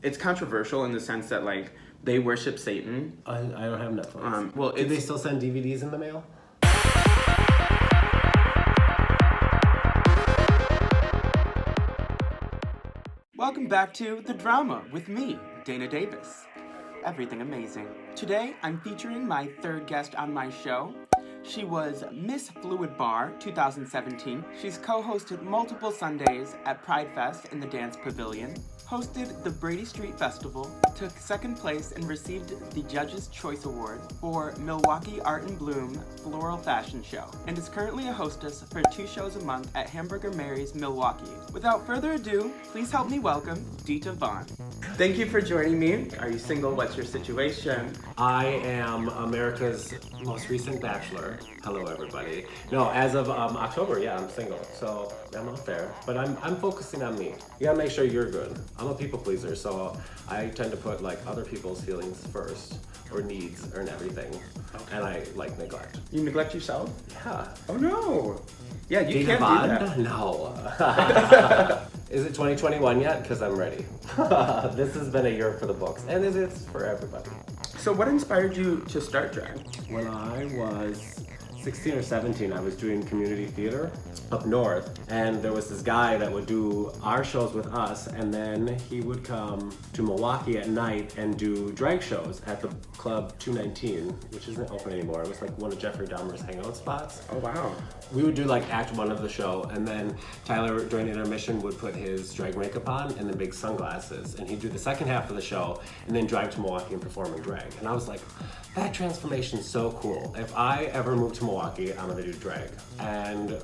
It's controversial in the sense that, like, they worship Satan. I don't have Netflix. Well, do they still send DVDs in the mail? Welcome back to The Drama with me, Dana Davis. Everything amazing. Today, I'm featuring my third guest on my show. She was Miss Fluid Bar 2017. She's co-hosted multiple Sundays at Pride Fest in the Dance Pavilion, hosted the Brady Street Festival, took second place and received the Judge's Choice Award for Milwaukee Art and Bloom Floral Fashion Show, and is currently a hostess for 2 shows a month at Hamburger Mary's Milwaukee. Without further ado, please help me welcome Dita Vaughn. Thank you for joining me. Are you single? What's your situation? I am America's most recent bachelor. Hello, everybody. No, as of October, yeah, I'm single, so I'm out there. But I'm focusing on me. You gotta make sure you're good. I'm a people pleaser, so I tend to put like other people's feelings first, or needs, or everything, and I like neglect. You neglect yourself? Yeah. Oh no. Yeah, you Dita can't do that. No. Is it 2021 yet? Because I'm ready. This has been a year for the books, and it's for everybody. So what inspired you to start drag? When I was 16 or 17, I was doing community theater up north, and there was this guy that would do our shows with us, and then he would come to Milwaukee at night and do drag shows at the Club 219, which isn't open anymore. It was like one of Jeffrey Dahmer's hangout spots. Oh wow. We would do like act 1 of the show, and then Tyler during intermission would put his drag makeup on and then big sunglasses, and he'd do the second half of the show and then drive to Milwaukee and perform in drag. And I was like, that transformation is so cool. If I ever move to Milwaukee, I'm gonna do drag. And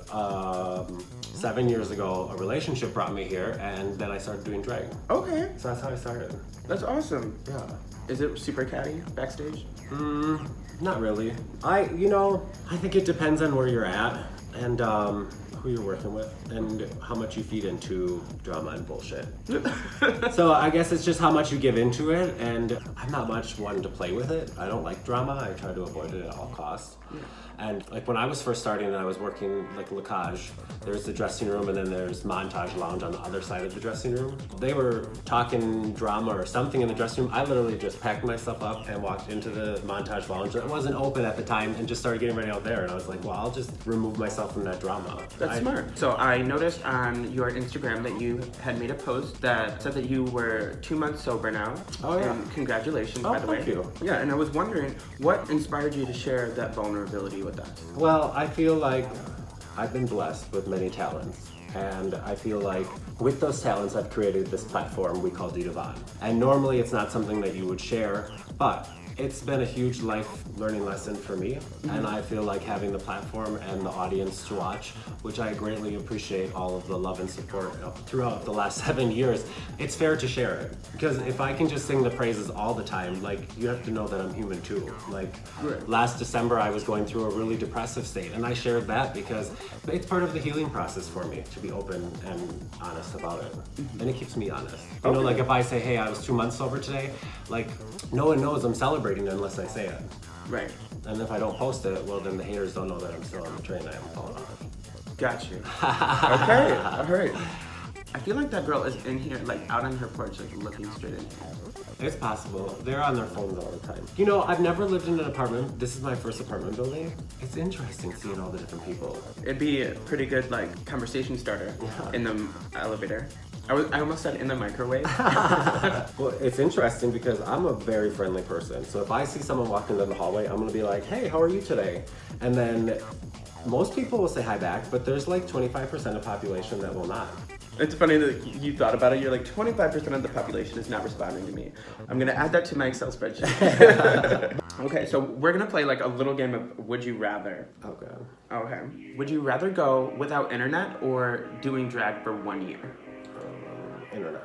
7 years ago, a relationship brought me here, and then I started doing drag. Okay. So that's how I started. That's awesome. Yeah. Is it super catty backstage? Not really. I think it depends on where you're at and who you're working with and how much you feed into drama and bullshit. So I guess it's just how much you give into it, and I'm not much one to play with it. I don't like drama. I try to avoid it at all costs. Yeah. And like when I was first starting and I was working like Lacage, there's the dressing room and then there's Montage Lounge on the other side of the dressing room. They were talking drama or something in the dressing room. I literally just packed myself up and walked into the Montage Lounge. It wasn't open at the time and just started getting ready out there. And I was like, well, I'll just remove myself from that drama. That's smart. So I noticed on your Instagram that you had made a post that said that you were 2 months sober now. Oh yeah. And congratulations, by the way. Thank you. Yeah, and I was wondering, what inspired you to share that vulnerability with us? Well, I feel like I've been blessed with many talents. And I feel like with those talents, I've created this platform we call Dita Vaughn. And normally it's not something that you would share, but it's been a huge life learning lesson for me. And I feel like having the platform and the audience to watch, which I greatly appreciate all of the love and support throughout the last 7 years, it's fair to share it. Because if I can just sing the praises all the time, like, you have to know that I'm human too. Like, last December I was going through a really depressive state, and I shared that because it's part of the healing process for me to be open and honest about it. And it keeps me honest. You know, like if I say, hey, I was 2 months sober today, like, no one knows I'm celebrating unless I say it. Right. And if I don't post it, well, then the haters don't know that I'm still on the train. I haven't fallen off. Got you. Okay, all right. I feel like that girl is in here, like out on her porch, like looking straight in here. It's possible. They're on their phones all the time. You know, I've never lived in an apartment. This is my first apartment building. It's interesting seeing all the different people. It'd be a pretty good, like, conversation starter in the elevator. I almost said in the microwave. Well, it's interesting because I'm a very friendly person. So if I see someone walking down the hallway, I'm gonna be like, hey, how are you today? And then most people will say hi back, but there's like 25% of the population that will not. It's funny that you thought about it. You're like, 25% of the population is not responding to me. I'm gonna add that to my Excel spreadsheet. Okay, so we're gonna play like a little game of Would You Rather. Okay. Okay. Would you rather go without internet or doing drag for 1 year? Internet.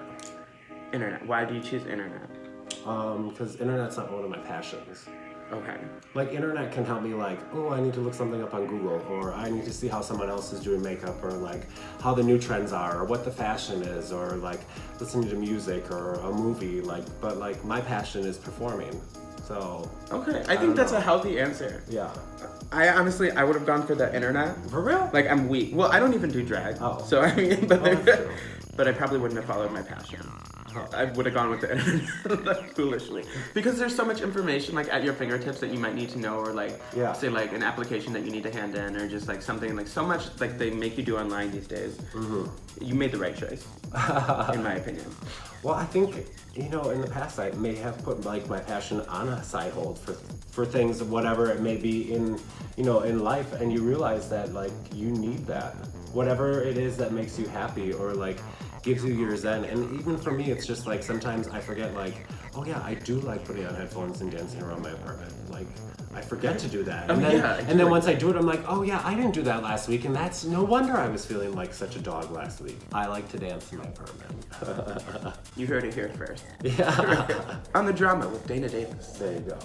Internet. Why do you choose internet? Because internet's not one of my passions. Okay. Like, internet can help me, like, oh, I need to look something up on Google, or I need to see how someone else is doing makeup, or like how the new trends are, or what the fashion is, or like listening to music or a movie, like, but like my passion is performing. So okay, I think that's a healthy answer. Yeah. I would have gone for the internet. For real? Like, I'm weak. Well, I don't even do drag. Oh. So I mean, but That's true. but I probably wouldn't have followed my passion. I would have gone with the internet foolishly. Because there's so much information like at your fingertips that you might need to know, or like say like an application that you need to hand in, or just like something like so much like they make you do online these days. You made the right choice, in my opinion. Well, I think, you know, in the past I may have put like my passion on a side hold for things, whatever it may be in, you know, in life, and you realize that like you need that. Whatever it is that makes you happy or like gives you your zen. And even for me, it's just like sometimes I forget like, oh yeah, I do like putting on headphones and dancing around my apartment. Like I forget to do that. And then once I do it, I'm like, oh yeah, I didn't do that last week, and that's no wonder I was feeling like such a dog last week. I like to dance in my apartment. You heard it here first. Yeah. On the Drama with Dana Davis. There you go.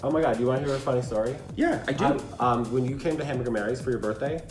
Oh my God, you want to hear a funny story? Yeah, I do. When you came to Hamburger Mary's for your birthday,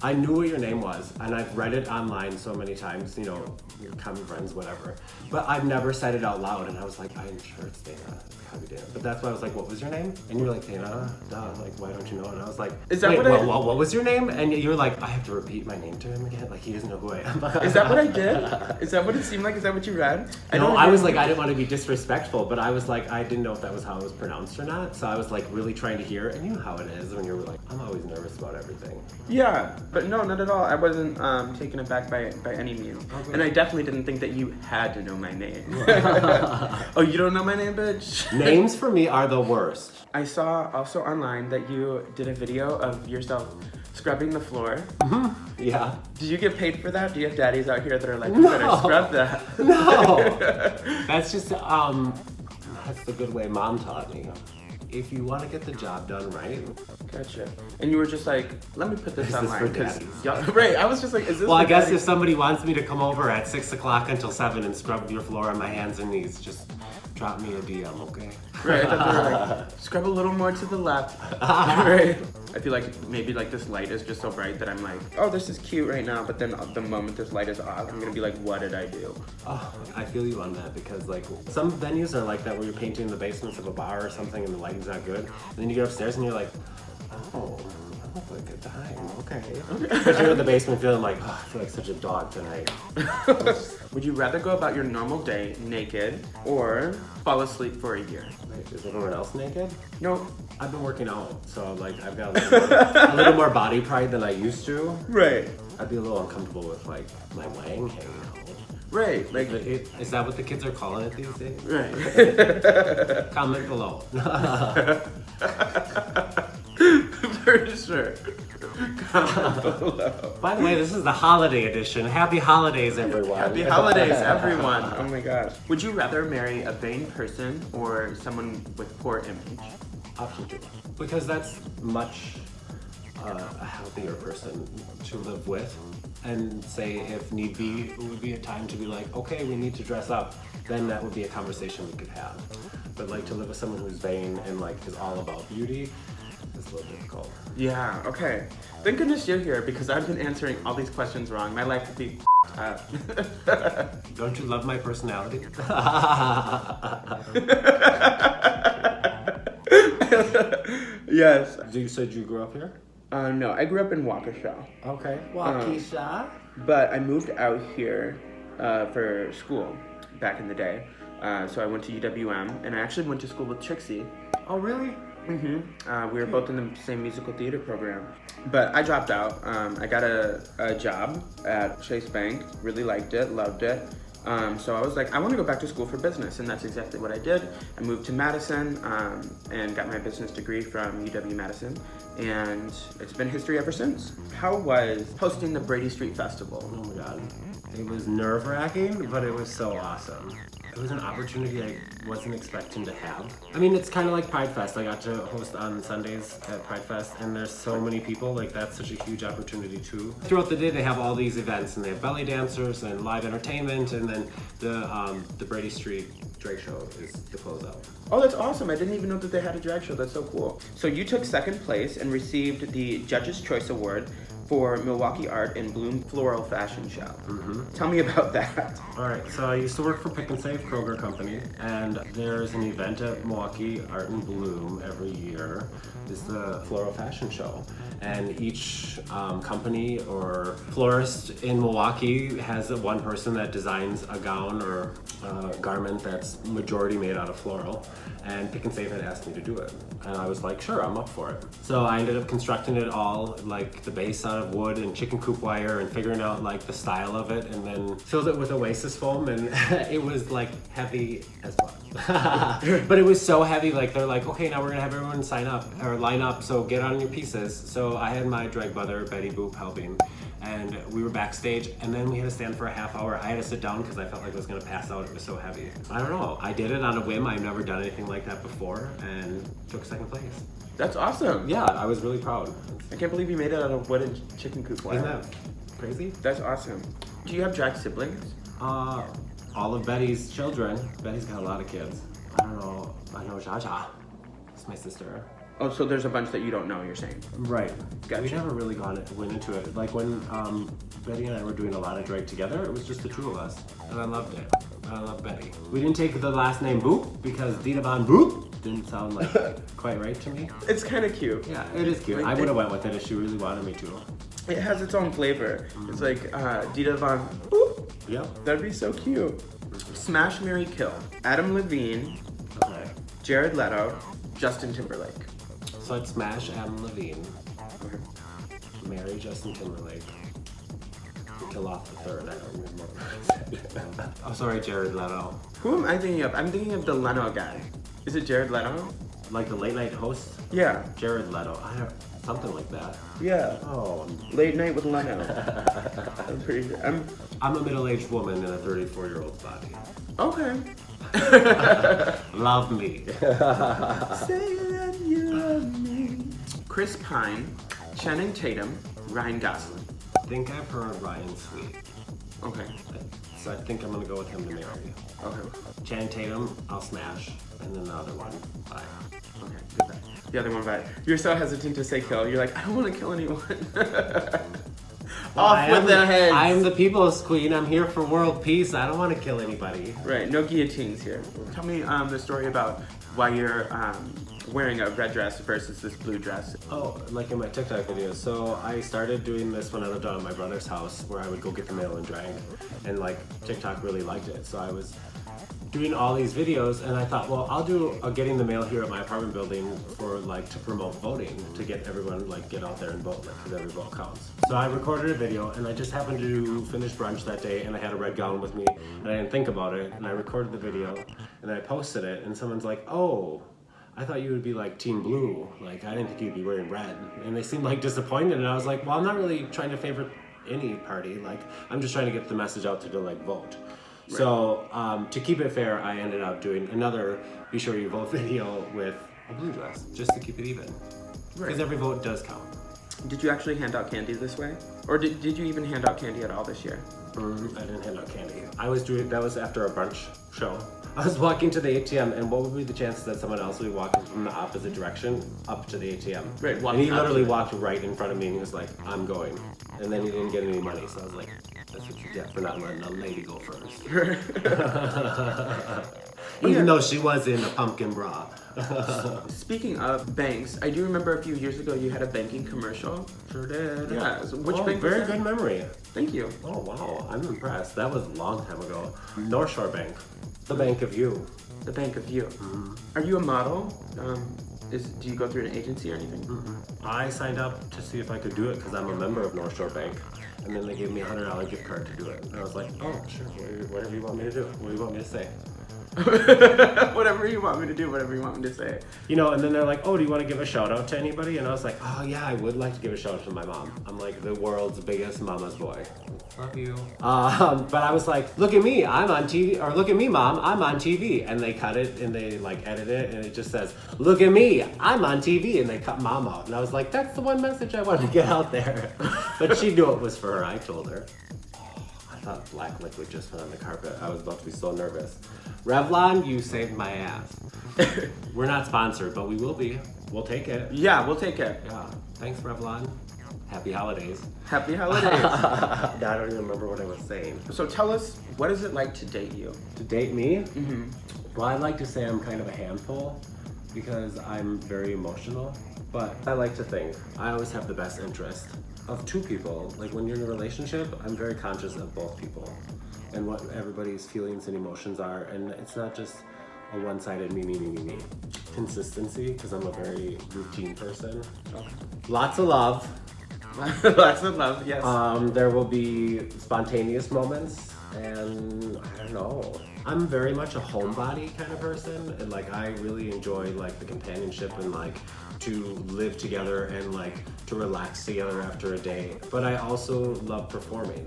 I knew what your name was, and I've read it online so many times, you know, your common friends, whatever. But I've never said it out loud, and I was like, I'm sure it's Dana. It's gotta be Dana. But that's why I was like, what was your name? And you were like, Dana, duh, like, why don't you know? And I was like, is that wait, what was your name? And you were like, I have to repeat my name to him again? Like, he doesn't know who I am. Is that what I did? Is that what it seemed like? Is that what you read? I was like, I didn't want to be disrespectful, but I was like, I didn't know if that was how it was pronounced or not. So I was like really trying to hear, and you know how it is when you're like, I'm always nervous about everything. Yeah, but no, not at all. I wasn't taken aback by any means. Okay. And I definitely didn't think that you had to know my name. Oh, you don't know my name, bitch? Names for me are the worst. I saw also online that you did a video of yourself scrubbing the floor. Yeah. Did you get paid for that? Do you have daddies out here that are like, you better scrub that? No. That's just, that's the good way Mom taught me. If you want to get the job done right. Gotcha. And you were just like, let me put this online. This right, I was just like, is this Well, I guess if somebody wants me to come over at 6 o'clock until 7 and scrub your floor on my hands and knees, just drop me a DM, okay? Right, I thought they were like, scrub a little more to the left. Right. I feel like maybe like this light is just so bright that I'm like, oh, this is cute right now, but then the moment this light is off, I'm gonna be like, what did I do? Oh, I feel you on that, because like some venues are like that where you're painting in the basements of a bar or something and the lighting's not good, and then you get upstairs and you're like, oh, that looked like a time, okay. But you're in the basement feeling like, oh, I feel like such a dog tonight. Would you rather go about your normal day naked or fall asleep for a year? Wait, is everyone else naked? No. I've been working out, so like I've got a little more body pride than I used to. Right. I'd be a little uncomfortable with like my wang hanging out. Right. Like, is that what the kids are calling it these days? Right. Comment below. For sure. Comment below. By the way, this is the holiday edition. Happy holidays, everyone. Happy holidays, everyone. Oh my gosh. Would you rather marry a vain person or someone with poor image? Option 2. Because that's much a healthier person to live with. And say if need be, it would be a time to be like, okay, we need to dress up. Then that would be a conversation we could have. But like to live with someone who's vain and like is all about beauty, it's a little difficult. Yeah, okay. Thank goodness you're here, because I've been answering all these questions wrong. My life would be up. Don't you love my personality? Yes. You said you grew up here? No, I grew up in Waukesha. Okay. Waukesha. But I moved out here for school back in the day. So I went to UWM, and I actually went to school with Trixie. Oh, really? Mm-hmm. We were both in the same musical theater program. But I dropped out. I got a job at Chase Bank. Really liked it, loved it. So I was like, I want to go back to school for business, and that's exactly what I did. I moved to Madison and got my business degree from UW-Madison, and it's been history ever since. How was hosting the Brady Street Festival? Oh my God. It was nerve-wracking, but it was so awesome. It was an opportunity I wasn't expecting to have. I mean, it's kind of like Pride Fest. I got to host on Sundays at Pride Fest, and there's so many people. Like, that's such a huge opportunity, too. Throughout the day, they have all these events, and they have belly dancers and live entertainment, and then the Brady Street drag show is the closeout. Oh, that's awesome. I didn't even know that they had a drag show. That's so cool. So you took second place and received the Judge's Choice Award for Milwaukee Art in Bloom Floral Fashion Show. Tell me about that. All right, so I used to work for Pick and Save Kroger Company, and there's an event at Milwaukee Art in Bloom every year. It's the Floral Fashion Show. And each company or florist in Milwaukee has one person that designs a gown or a garment that's majority made out of floral. And Pick and Save had asked me to do it. And I was like, sure, I'm up for it. So I ended up constructing it all, like the base out of wood and chicken coop wire, and figuring out like the style of it, and then filled it with Oasis foam, and it was like heavy as fuck. But it was so heavy, like they're like, okay, now we're gonna have everyone sign up or line up, so get on your pieces. So I had my drag mother, Betty Boop, helping, and we were backstage, and then we had to stand for a half hour. I had to sit down because I felt like I was gonna pass out. It was so heavy. I don't know. I did it on a whim. I've never done anything like that before, and took second place. That's awesome. Yeah, I was really proud. I can't believe you made it out of wood and chicken coop wire. Isn't that crazy? That's awesome. Do you have drag siblings? All of Betty's children. Betty's got a lot of kids. I don't know. I know Jaja. It's my sister. Oh, so there's a bunch that you don't know, you're saying? Right. Gotcha. We never really went into it. Like when Betty and I were doing a lot of drag together, it was just the two of us. And I loved it. I love Betty. We didn't take the last name Boop because Dita Von Boop didn't sound like quite right to me. It's kind of cute. Yeah, it is cute. I would have went with it if she really wanted me to. It has its own flavor. It's like Dita Von Boop. Yep. That'd be so cute. Smash, Marry, Kill. Adam Levine, Okay. Jared Leto, Justin Timberlake. So I'd smash Adam Levine, Okay. marry Justin Timberlake, kill off the third. I don't remember what I said. I'm sorry, Jared Leto. Who am I thinking of? I'm thinking of the Leno guy. Is it Jared Leto? Like the late night host? Yeah. Jared Leto. Something like that. Yeah. Oh, Late Night with Leno. I'm pretty sure. I'm a middle-aged woman in a 34-year-old's body. Okay. Love me. Say that you love me. Chris Pine, Channing Tatum, Ryan Gosling. I think I've heard Ryan Sweet. Okay. So I think I'm gonna go with him to marry. Okay. Channing Tatum, I'll smash. And then the other one, bye. Okay, good bet. The other one, bye. You're so hesitant to say kill. You're like, I don't want to kill anyone. Off with their heads. I am the people's queen. I'm here for world peace. I don't want to kill anybody. Right, no guillotines here. Tell me the story about why you're wearing a red dress versus this blue dress. Oh, like in my TikTok videos. So I started doing this when I lived out at my brother's house, where I would go get the mail in drag, and like TikTok really liked it. So I was doing all these videos, and I thought, well, I'll do a getting the mail here at my apartment building for like to promote voting, to get everyone like get out there and vote, like because every vote counts. So I recorded a video, and I just happened to finish brunch that day, and I had a red gown with me, and I didn't think about it, and I recorded the video, and I posted it, and someone's like, oh, I thought you would be like team blue, like I didn't think you'd be wearing red, and they seemed like disappointed, and I was like, well, I'm not really trying to favor any party, like I'm just trying to get the message out to like vote. Right. So to keep it fair, I ended up doing another Be Sure You Vote video with a blue dress, just to keep it even. Because every vote does count. Did you actually hand out candy this way? Or did you even hand out candy at all this year? I didn't hand out candy. That was after a brunch show. I was walking to the ATM, and what would be the chances that someone else would be walking from the opposite direction up to the ATM? Right, and he literally walked right in front of me, and he was like, I'm going. And then he didn't get any money, so I was like, that's what you get for not letting a lady go first. Even though she was in a pumpkin bra. Speaking of banks, I do remember a few years ago you had a banking commercial. Sure did. Yeah, so which bank was very that? good memory. Thank you. Oh wow, I'm impressed. That was a long time ago. North Shore Bank. The Bank of You. The Bank of You. Are you a model? Do you go through an agency or anything? I signed up to see if I could do it because I'm a member of North Shore Bank. And then they gave me a $100 gift card to do it. And I was like, oh, sure, whatever you want me to do. What do you want me to say? Whatever you want me to do, whatever you want me to say. You know, and then they're like, oh, do you want to give a shout out to anybody? And I was like, oh yeah, I would like to give a shout out to my mom. I'm like the world's biggest mama's boy. Love you. But I was like, look at me, I'm on TV, or look at me, mom, I'm on TV. And they cut it and they like edit it and it just says, look at me, I'm on TV. And they cut mom out. And I was like, that's the one message I wanted to get out there. But she knew it was for her, I told her. I thought black liquid just went on the carpet. I was about to be so nervous. Revlon, you saved my ass. We're not sponsored, but we will be. We'll take it. Yeah, we'll take it. Yeah. Thanks, Revlon. Happy holidays. Happy holidays. I don't even remember what I was saying. So tell us, what is it like to date you? To date me? Mm-hmm. Well, I like to say I'm kind of a handful because I'm very emotional, but I like to think I always have the best interest of two people. Like when you're in a relationship, I'm very conscious of both people and what everybody's feelings and emotions are, and it's not just a one-sided me. Consistency, because I'm a very routine person. Lots of love. Lots of love, yes. There will be spontaneous moments, and I don't know. I'm very much a homebody kind of person, and like I really enjoy like the companionship and like to live together and like to relax together after a day. But I also love performing,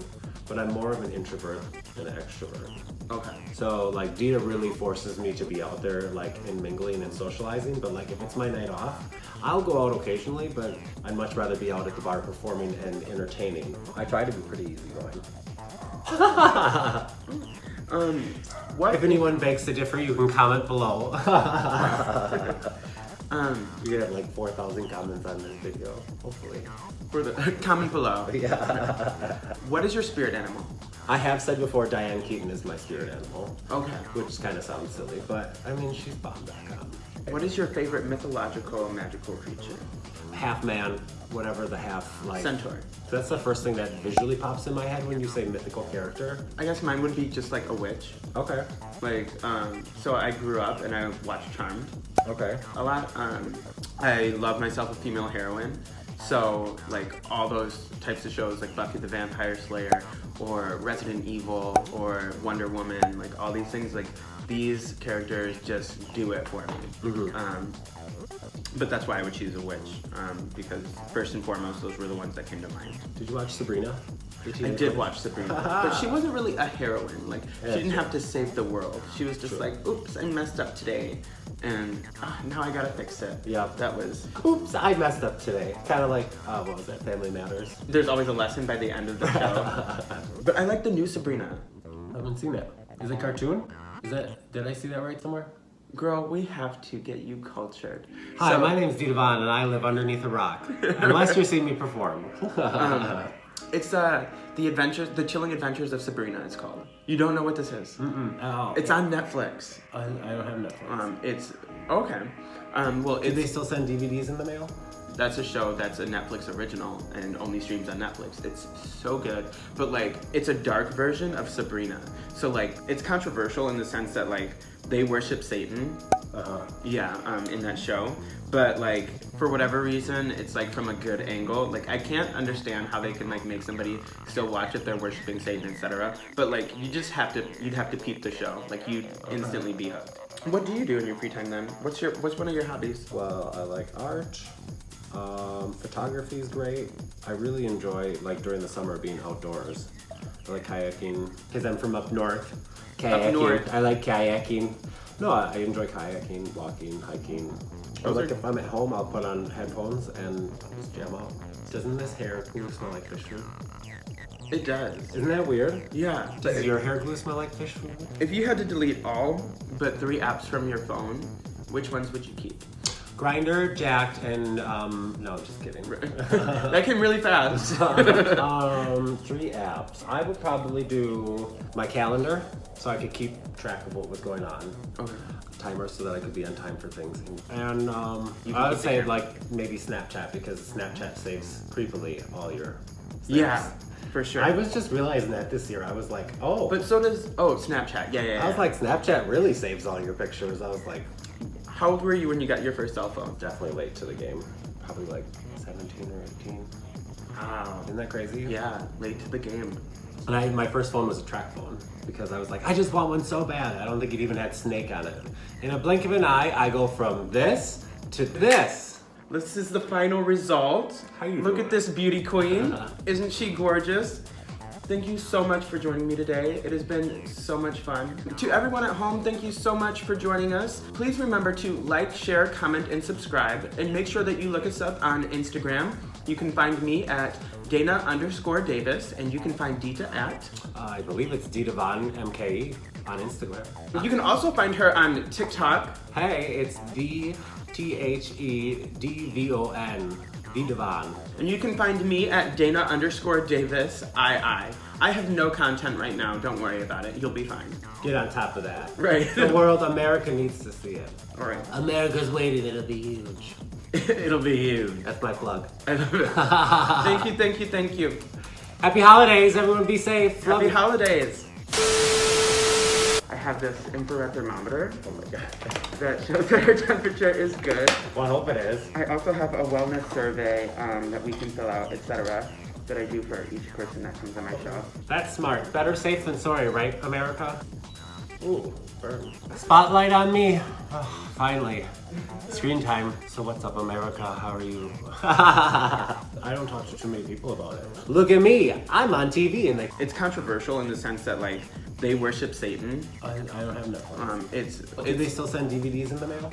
but I'm more of an introvert than an extrovert. Okay. So like Dita really forces me to be out there like and mingling and socializing, but like if it's my night off, I'll go out occasionally, but I'd much rather be out at the bar performing and entertaining. I try to be pretty easygoing. If anyone begs to differ, you can comment below. You get like 4,000 comments on this video, hopefully. For the comment below. Yeah. What is your spirit animal? I have said before Diane Keaton is my spirit animal. Okay. Which kind of sounds silly, but I mean, she's bomb.com. What is your favorite mythological magical creature? Half man, whatever the half, like... Centaur. So that's the first thing that visually pops in my head when you say mythical character. I guess mine would be just like a witch. Okay. Like, so I grew up and I watched Charmed Okay. a lot. I love myself a female heroine. So like all those types of shows like Buffy the Vampire Slayer or Resident Evil or Wonder Woman, like all these things, like these characters just do it for me. Mm-hmm. But that's why I would choose a witch, because first and foremost, those were the ones that came to mind. Did you watch Sabrina? I did watch Sabrina, but she wasn't really a heroine. Like, Yeah, she didn't true. have to save the world. She was just like, oops, I messed up today, and now I gotta fix it. Yeah. That was... Oops, I messed up today. Kind of like, what was that, Family Matters? There's always a lesson by the end of the show. But I like the new Sabrina. I haven't seen it. Is it cartoon? Is that, did I see that right somewhere? Girl, we have to get you cultured. Hi, So- my name's Dita and I live underneath a rock. Unless you're seeing me perform. It's the Chilling Adventures of Sabrina, it's called. You don't know what this is? Oh, It's on Netflix. I don't have Netflix. It's, okay. Well, Do they it's, still send DVDs in the mail? that's a show that's a Netflix original and only streams on Netflix. It's so good, but like, it's a dark version of Sabrina. So like, it's controversial in the sense that like, they worship Satan. Yeah, in that show. But like, for whatever reason, it's like from a good angle. Like, I can't understand how they can like make somebody still watch if they're worshiping Satan, etc. But like, you'd have to peep the show. Like, you'd instantly be hooked. What do you do in your free time then? What's one of your hobbies? Well, I like art. Photography is great. I really enjoy, like, during the summer being outdoors. I like kayaking, because I'm from up north. Kayaking. Up north. I like kayaking. No, I enjoy kayaking, walking, hiking. Or like if I'm at home, I'll put on headphones and just jam out. Doesn't this hair glue smell like fish food? It does. Isn't that weird? Yeah. Does your hair glue smell like fish food? If you had to delete all but 3 apps from your phone, which ones would you keep? Grinder, Jacked, and no, just kidding. That came really fast. 3 apps. I would probably do my calendar, so I could keep track of what was going on. Okay. Timer, so that I could be on time for things. And You I would keep say it. like maybe Snapchat, because Snapchat saves creepily all your snaps. Yeah, for sure. I was just realizing that this year. I was like, oh. But so does Snapchat. Yeah. I was like, Snapchat really saves all your pictures. I was like, How old were you when you got your first cell phone? definitely late to the game. Probably like 17 or 18. Wow. Isn't that crazy? Yeah, late to the game. And my first phone was a track phone, because I was like, I just want one so bad. I don't think it even had Snake on it. In a blink of an eye, I go from this to this. This is the final result. How you Look doing? at this beauty queen. Isn't she gorgeous? Thank you so much for joining me today. It has been so much fun. To everyone at home, thank you so much for joining us. Please remember to like, share, comment, and subscribe. And make sure that you look us up on Instagram. You can find me at Dana_Davis, and you can find Dita at... I believe it's Dita Von MKE on Instagram. You can also find her on TikTok. Hey, it's DTHEDVON Dita. And you can find me at Dana_Davis II. I have no content right now. Don't worry about it. You'll be fine. Get on top of that. Right. The world, America needs to see it. All right. America's waiting, it'll be huge. It'll be huge. That's my plug. I love it. Thank you, thank you, thank you. Happy holidays, everyone be safe. Love Happy you. holidays. I have this infrared thermometer. Oh my god. That shows that our temperature is good. Well, I hope it is. I also have a wellness survey that we can fill out, etc. that I do for each person that comes on my show. That's smart. Better safe than sorry, right, America? Ooh, burn. Spotlight on me. Oh, finally. Screen time. So what's up, America? How are you? I don't talk to too many people about it. Look at me. I'm on TV and they... It's controversial in the sense that like they worship Satan. I don't have Netflix. It's Do they still send DVDs in the mail?